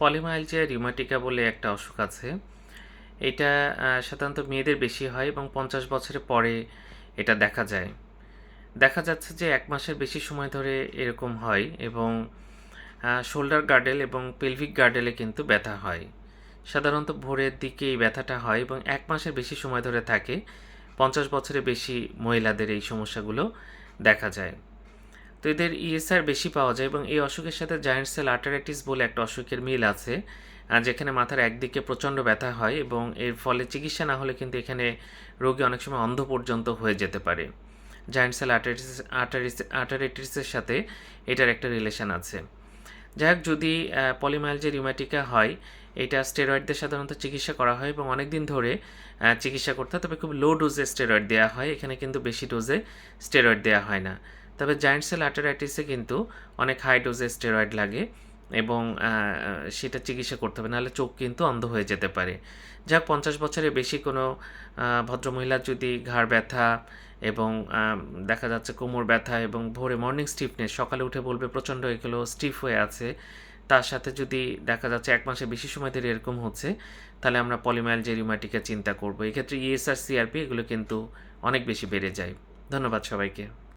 পলিমাইলজিয়া rheumatica বলে একটা অসুখ আছে। এটা সাধারণত মেয়েদের বেশি হয় এবং 50 বছরের পরে এটা দেখা যায়। দেখা যাচ্ছে যে 1 মাসের বেশি সময় ধরে এরকম হয় এবং শোল্ডার গার্ডেল এবং পেলভিক গার্ডেলে কিন্তু ব্যথা হয়। সাধারণত ভোরের দিকে এই ব্যথাটা হয় এবং 1 মাসের বেশি সময় ধরে থাকে। 50 বছরের বেশি মহিলাদের এই সমস্যাগুলো দেখা যায়। তো এদের ইএসআর বেশি পাওয়া যায় এবং এই অসুখের সাথে জায়ান্ট সেল আর্টারাইটিস বলে একটা অসুখের মিল আছে, যেখানে মাথার একদিকে প্রচণ্ড ব্যথা হয় এবং এর ফলে চিকিৎসা না হলে কিন্তু এখানে রোগী অনেক সময় অন্ধ পর্যন্ত হয়ে যেতে পারে। জায়ান্ট সেল আর্টারাইটিসের সাথে এটার একটা রিলেশন আছে। যাই হোক, যদি পলিমাইলজিয়া রিউমাটিকা হয়, এটা স্টেরয়েড দিয়ে সাধারণত চিকিৎসা করা হয় এবং অনেক দিন ধরে চিকিৎসা করতে হয়, তবে খুব লো ডোজে স্টেরয়েড দেওয়া হয়, এখানে কিন্তু বেশি ডোজে স্টেরয়েড দেওয়া হয় না। তবে জায়ান্ট সেল আর্টারাইটিসে কিন্তু অনেক হাই ডোজে স্টেরয়েড লাগে এবং সেটা চিকিৎসা করতে হবে, নাহলে চোখ কিন্তু অন্ধ হয়ে যেতে পারে। যা 50 বছরের বেশি কোনো ভদ্রমহিলার যদি ঘাড় ব্যথা এবং দেখা যাচ্ছে কোমর ব্যথা এবং ভোরে মর্নিং স্টিফনেস, সকালে উঠে বলবে প্রচণ্ড এগুলো স্টিফ হয়ে আছে, তার সাথে যদি দেখা যাচ্ছে 1 মাসের বেশি সময় ধরে এরকম হচ্ছে, তাহলে আমরা পলিমাইলজিয়া রিউমাটিকা চিন্তা করব। এক্ষেত্রে ইএসআর সিআরপি এগুলো কিন্তু অনেক বেশি বেড়ে যায়। ধন্যবাদ সবাইকে।